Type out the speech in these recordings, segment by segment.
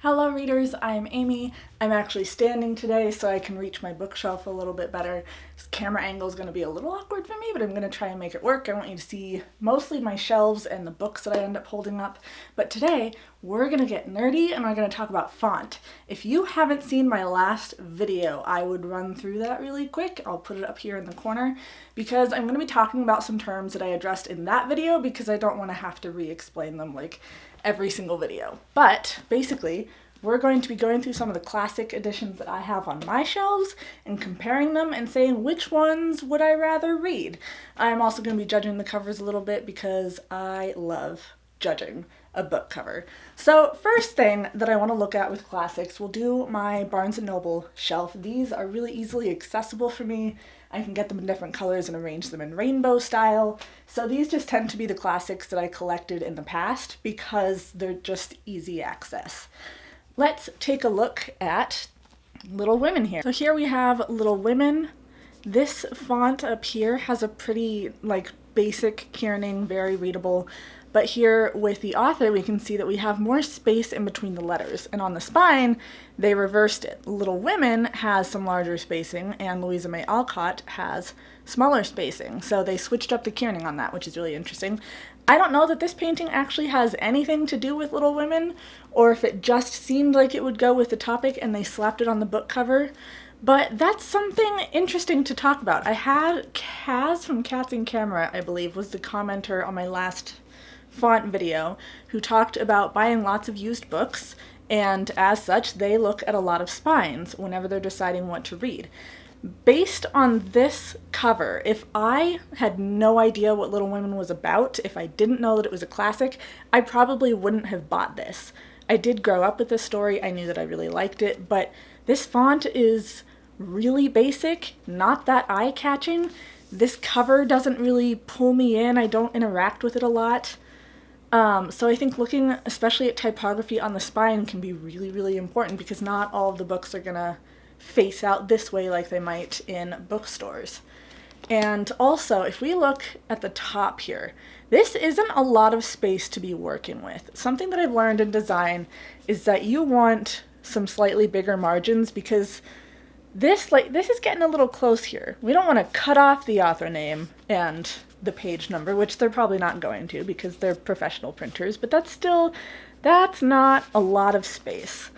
Hello readers, I'm Amy. I'm actually standing today so I can reach my bookshelf a little bit better. This camera angle is going to be a little awkward for me, but I'm going to try and make it work. I want you to see mostly my shelves and the books that I end up holding up. But today, we're going to get nerdy and we're going to talk about font. If you haven't seen my last video, I would run through that really quick. I'll put it up here in the corner because I'm going to be talking about some terms that I addressed in that video because I don't want to have to re-explain them like every single video. But basically, we're going to be going through some of the classic editions that I have on my shelves and comparing them and saying which ones would I rather read. I'm also going to be judging the covers a little bit because I love judging a book cover. So first thing that I want to look at with classics, we'll do my Barnes & Noble shelf. These are really easily accessible for me. I can get them in different colors and arrange them in rainbow style. So these just tend to be the classics that I collected in the past because they're just easy access. Let's take a look at Little Women here. So here we have Little Women. This font up here has a pretty basic kerning, very readable. But here with the author, we can see that we have more space in between the letters. And on the spine, they reversed it. Little Women has some larger spacing, and Louisa May Alcott has smaller spacing. So they switched up the kerning on that, which is really interesting. I don't know that this painting actually has anything to do with Little Women, or if it just seemed like it would go with the topic and they slapped it on the book cover. But that's something interesting to talk about. I had Kaz from Cats in Camera, I believe, was the commenter on my last font video, who talked about buying lots of used books, and as such, they look at a lot of spines whenever they're deciding what to read. Based on this cover, if I had no idea what Little Women was about, if I didn't know that it was a classic, I probably wouldn't have bought this. I did grow up with this story, I knew that I really liked it, but this font is really basic, not that eye-catching. This cover doesn't really pull me in, I don't interact with it a lot. So I think looking especially at typography on the spine can be really, really important because not all of the books are gonna face out this way like they might in bookstores. And also, if we look at the top here, this isn't a lot of space to be working with. Something that I've learned in design is that you want some slightly bigger margins because this is getting a little close here. We don't want to cut off the author name and the page number, which they're probably not going to because they're professional printers, but that's not a lot of space.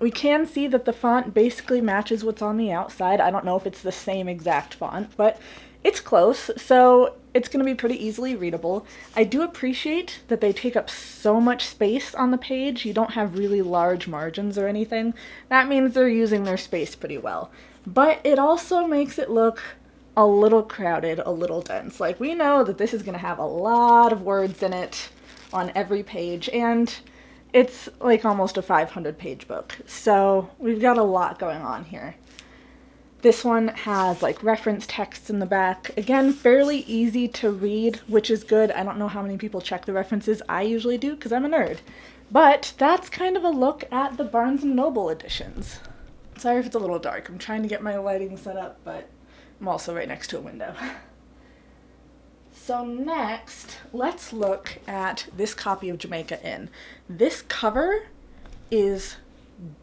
We can see that the font basically matches what's on the outside. I don't know if it's the same exact font, but it's close, so it's going to be pretty easily readable. I do appreciate that they take up so much space on the page. You don't have really large margins or anything. That means they're using their space pretty well. But it also makes it look a little crowded, a little dense. Like, we know that this is going to have a lot of words in it on every page, and it's like almost a 500-page book. So we've got a lot going on here. This one has reference texts in the back. Again, fairly easy to read, which is good. I don't know how many people check the references. I usually do because I'm a nerd. But that's kind of a look at the Barnes & Noble editions. Sorry if it's a little dark. I'm trying to get my lighting set up, but I'm also right next to a window. So next, let's look at this copy of Jamaica Inn. This cover is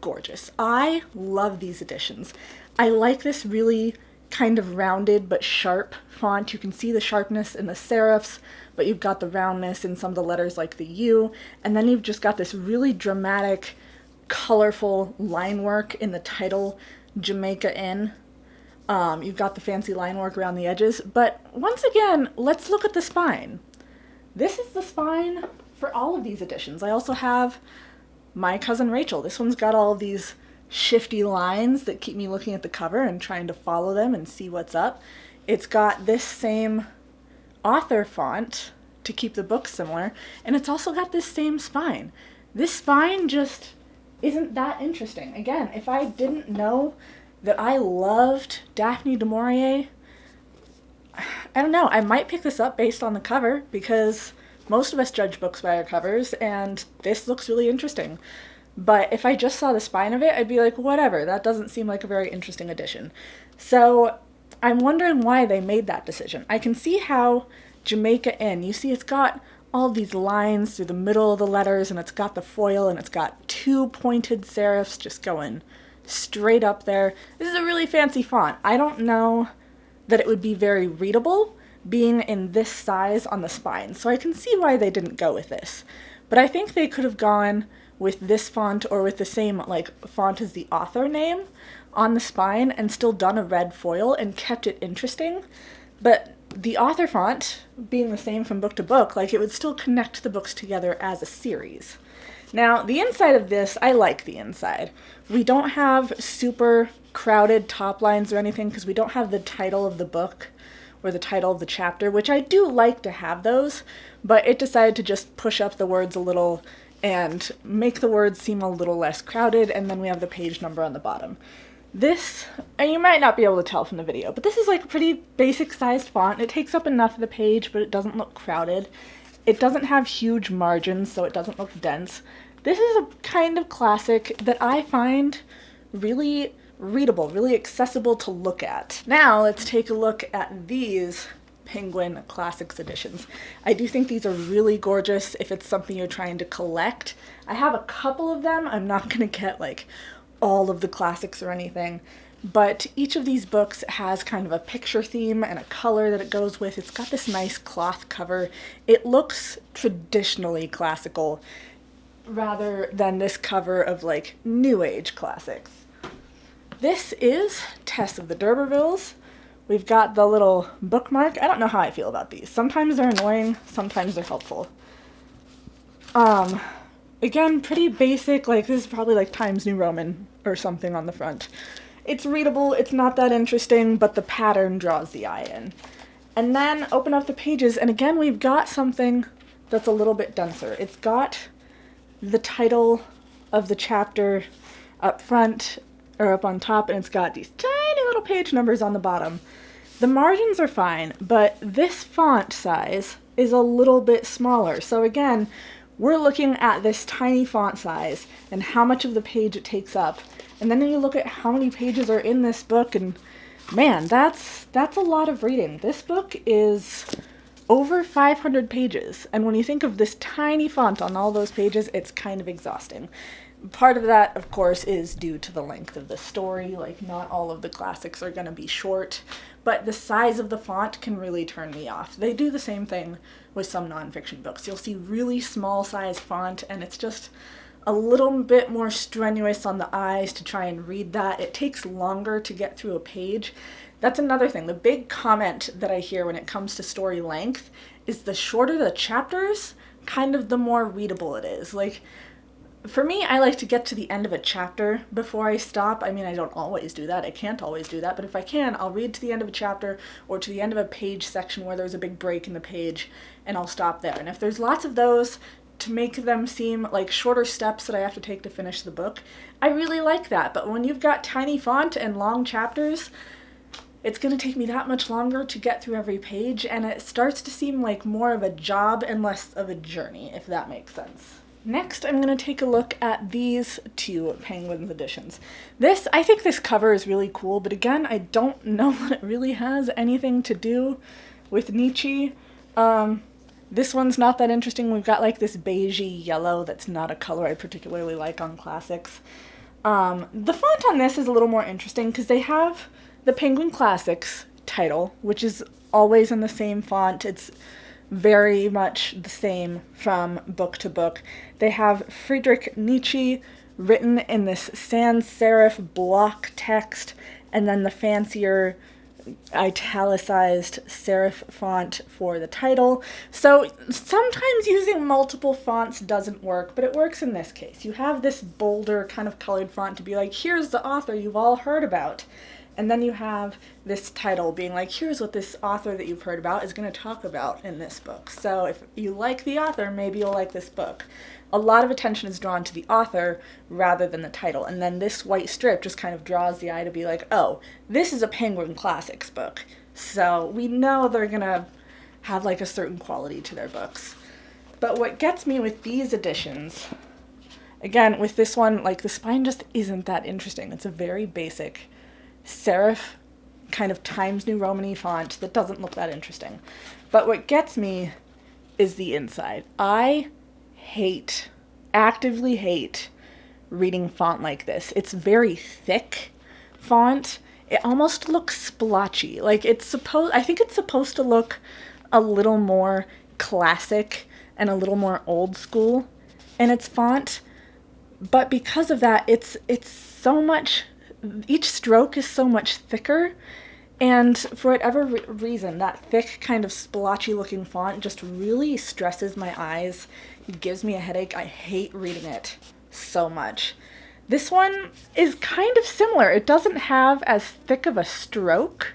gorgeous. I love these editions. I like this really kind of rounded but sharp font. You can see the sharpness in the serifs, but you've got the roundness in some of the letters like the U, and then you've just got this really dramatic, colorful line work in the title, Jamaica Inn. You've got the fancy line work around the edges, but once again, let's look at the spine. This is the spine for all of these editions. I also have My Cousin Rachel. This one's got all of these shifty lines that keep me looking at the cover and trying to follow them and see what's up. It's got this same author font to keep the book similar, and it's also got this same spine. This spine just isn't that interesting. Again, if I didn't know that I loved Daphne du Maurier, I don't know, I might pick this up based on the cover because most of us judge books by our covers, and this looks really interesting. But if I just saw the spine of it, I'd be like, whatever, that doesn't seem like a very interesting edition. So I'm wondering why they made that decision. I can see how Jamaica Inn, you see it's got all these lines through the middle of the letters, and it's got the foil, and it's got two pointed serifs just going straight up there. This is a really fancy font. I don't know that it would be very readable being in this size on the spine, so I can see why they didn't go with this. But I think they could have gone with this font or with the same font as the author name on the spine and still done a red foil and kept it interesting. But the author font being the same from book to book, it would still connect the books together as a series. Now, the inside of this, I like the inside. We don't have super crowded top lines or anything because we don't have the title of the book or the title of the chapter, which I do like to have those, but it decided to just push up the words a little and make the words seem a little less crowded, and then we have the page number on the bottom. This, and you might not be able to tell from the video, but this is a pretty basic sized font. It takes up enough of the page, but it doesn't look crowded. It doesn't have huge margins, so it doesn't look dense. This is a kind of classic that I find really readable, really accessible to look at. Now let's take a look at these Penguin Classics editions. I do think these are really gorgeous if it's something you're trying to collect. I have a couple of them. I'm not going to get all of the classics or anything, but each of these books has kind of a picture theme and a color that it goes with. It's got this nice cloth cover. It looks traditionally classical rather than this cover of new age classics. This is Tess of the D'Urbervilles. We've got the little bookmark. I don't know how I feel about these. Sometimes they're annoying, sometimes they're helpful. Again, pretty basic, this is probably Times New Roman or something on the front. It's readable, it's not that interesting, but the pattern draws the eye in. And then open up the pages, and again, we've got something that's a little bit denser. It's got the title of the chapter up front, or up on top, and it's got these tiny little page numbers on the bottom. The margins are fine, but this font size is a little bit smaller. So again, we're looking at this tiny font size and how much of the page it takes up. And then you look at how many pages are in this book, and man, that's a lot of reading. This book is over 500 pages. And when you think of this tiny font on all those pages, it's kind of exhausting. Part of that, of course, is due to the length of the story. Not all of the classics are going to be short, but the size of the font can really turn me off. They do the same thing with some nonfiction books. You'll see really small size font, and it's just a little bit more strenuous on the eyes to try and read that. It takes longer to get through a page. That's another thing. The big comment that I hear when it comes to story length is the shorter the chapters, kind of the more readable it is. For me, I like to get to the end of a chapter before I stop. I mean, I don't always do that. I can't always do that. But if I can, I'll read to the end of a chapter or to the end of a page section where there's a big break in the page, and I'll stop there. And if there's lots of those to make them seem like shorter steps that I have to take to finish the book, I really like that. But when you've got tiny font and long chapters, it's going to take me that much longer to get through every page, and it starts to seem like more of a job and less of a journey, if that makes sense. Next, I'm going to take a look at these two Penguins editions. I think this cover is really cool, but again, I don't know that it really has anything to do with Nietzsche. This one's not that interesting. We've got this beigey yellow that's not a color I particularly like on classics. The font on this is a little more interesting because they have the Penguin Classics title, which is always in the same font. It's very much the same from book to book. They have Friedrich Nietzsche written in this sans serif block text, and then the fancier italicized serif font for the title. So sometimes using multiple fonts doesn't work, but it works in this case. You have this bolder kind of colored font to be here's the author you've all heard about. And then you have this title being here's what this author that you've heard about is going to talk about in this book. So if you like the author, maybe you'll like this book. A lot of attention is drawn to the author rather than the title. And then this white strip just kind of draws the eye to be oh, this is a Penguin Classics book. So we know they're going to have a certain quality to their books. But what gets me with these editions, again, with this one, the spine just isn't that interesting. It's a very basic serif kind of Times New Roman font that doesn't look that interesting. But what gets me is the inside. I actively hate reading font like this. It's very thick font. It almost looks splotchy. Like I think it's supposed to look a little more classic and a little more old school in its font. But because of that, it's so much, each stroke is so much thicker. And for whatever reason, that thick kind of splotchy looking font just really stresses my eyes. It gives me a headache. I hate reading it so much. This one is kind of similar. It doesn't have as thick of a stroke,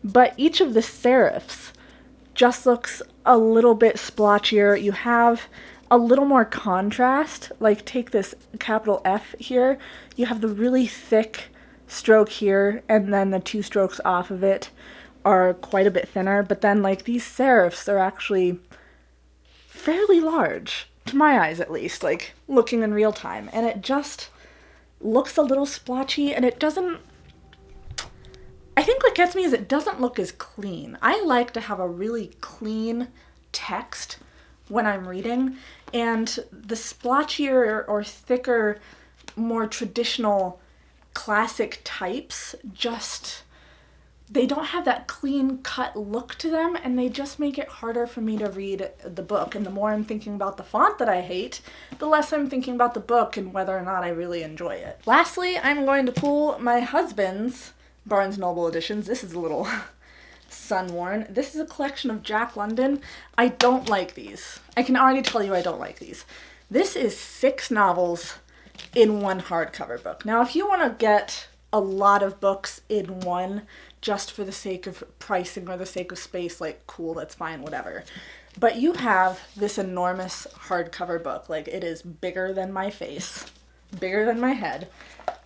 but each of the serifs just looks a little bit splotchier. You have a little more contrast. Like take this capital F here. You have the really thick stroke here, and then the two strokes off of it are quite a bit thinner. But then like these serifs are actually fairly large, to my eyes at least, like looking in real time. And it just looks a little splotchy, and it doesn't, I think what gets me is it doesn't look as clean. I like to have a really clean text when I'm reading, and the splotchier or thicker, more traditional classic types they don't have that clean cut look to them, and they just make it harder for me to read the book. And the more I'm thinking about the font that I hate, the less I'm thinking about the book and whether or not I really enjoy it. Lastly, I'm going to pull my husband's Barnes & Noble editions. This is a little sun-worn. This is a collection of Jack London. I don't like these. I can already tell you I don't like these. This is 6 novels in one hardcover book. Now, if you want to get a lot of books in one just for the sake of pricing or the sake of space, like cool, that's fine, whatever. But you have this enormous hardcover book. Like, it is bigger than my face, bigger than my head.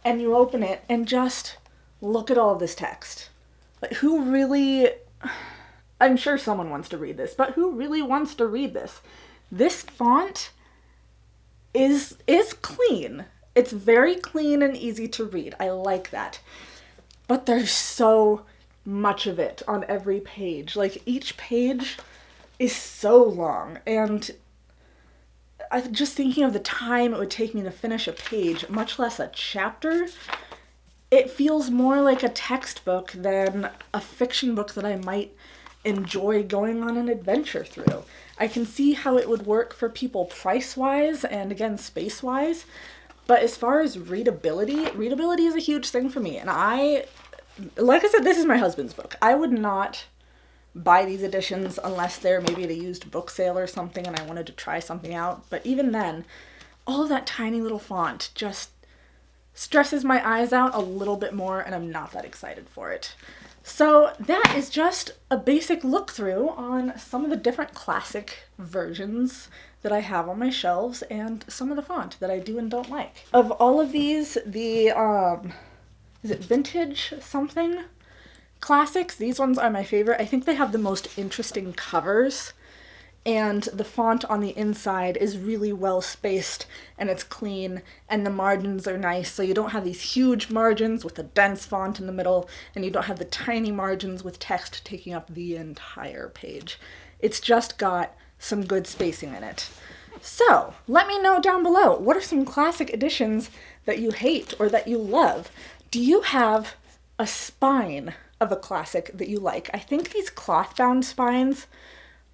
And you open it and just look at all this text. Like, who really, I'm sure someone wants to read this, but who really wants to read this? This font is clean. It's very clean and easy to read. I like that. But there's so much of it on every page. Like, each page is so long, and I'm just thinking of the time it would take me to finish a page, much less a chapter. It feels more like a textbook than a fiction book that I might enjoy going on an adventure through. I can see how it would work for people price-wise and, again, space-wise. But as far as readability is a huge thing for me. And like I said, this is my husband's book. I would not buy these editions unless they're maybe at a used book sale or something and I wanted to try something out. But even then, all of that tiny little font just stresses my eyes out a little bit more, and I'm not that excited for it. So that is just a basic look through on some of the different classic versions that I have on my shelves and some of the font that I do and don't like. Of all of these, the, is it vintage something classics? These ones are my favorite. I think they have the most interesting covers, and the font on the inside is really well spaced, and it's clean, and the margins are nice, so you don't have these huge margins with a dense font in the middle, and you don't have the tiny margins with text taking up the entire page. It's just got some good spacing in it. So, let me know down below, what are some classic editions that you hate or that you love? Do you have a spine of a classic that you like? I think these cloth-bound spines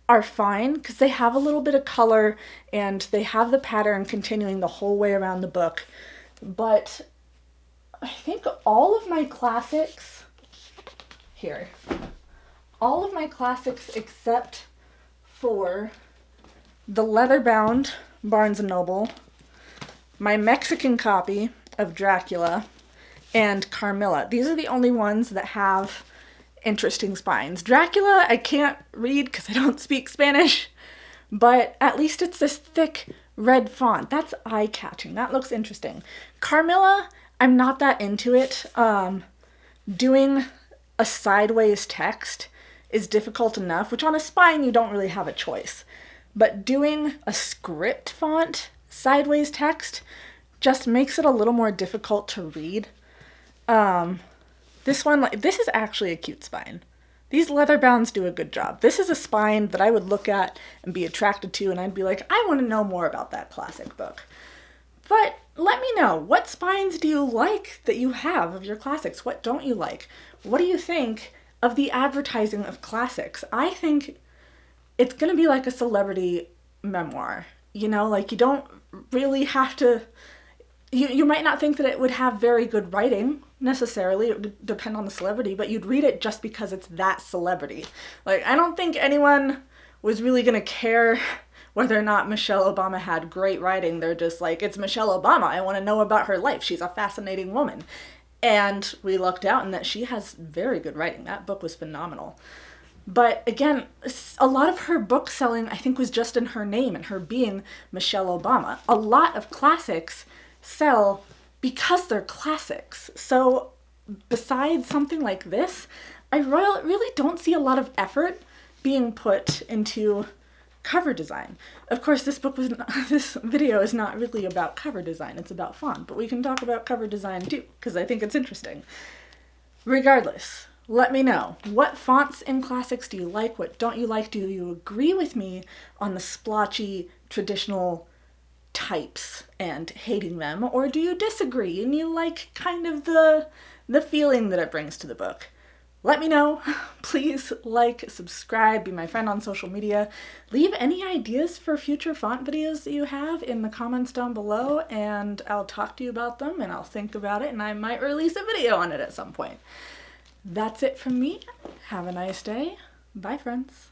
are fine because they have a little bit of color and they have the pattern continuing the whole way around the book. But I think all of my classics except for the leather-bound Barnes & Noble, my Mexican copy of Dracula, and Carmilla. These are the only ones that have interesting spines. Dracula, I can't read because I don't speak Spanish, but at least it's this thick red font. That's eye-catching. That looks interesting. Carmilla, I'm not that into it. Doing a sideways text is difficult enough, which on a spine you don't really have a choice. But doing a script font sideways text just makes it a little more difficult to read. This one, this is actually a cute spine. These leather bounds do a good job. This is a spine that I would look at and be attracted to, and I'd be like, I want to know more about that classic book. But let me know, what spines do you like that you have of your classics? What don't you like? What do you think of the advertising of classics? I think it's going to be like a celebrity memoir. You know, like you don't really have to, you might not think that it would have very good writing necessarily. It would depend on the celebrity, but you'd read it just because it's that celebrity. Like, I don't think anyone was really going to care whether or not Michelle Obama had great writing. They're just like, it's Michelle Obama. I want to know about her life. She's a fascinating woman. And we lucked out in that she has very good writing. That book was phenomenal. But again, a lot of her book selling, I think, was just in her name and her being Michelle Obama. A lot of classics sell because they're classics. So besides something like this, I really don't see a lot of effort being put into cover design. Of course, this video is not really about cover design, it's about font, but we can talk about cover design too, because I think it's interesting. Regardless, let me know, what fonts in classics do you like, what don't you like? Do you agree with me on the splotchy traditional types and hating them, or do you disagree and you like kind of the feeling that it brings to the book? Let me know. Please like, subscribe, be my friend on social media. Leave any ideas for future font videos that you have in the comments down below, and I'll talk to you about them and I'll think about it, and I might release a video on it at some point. That's it from me. Have a nice day. Bye, friends.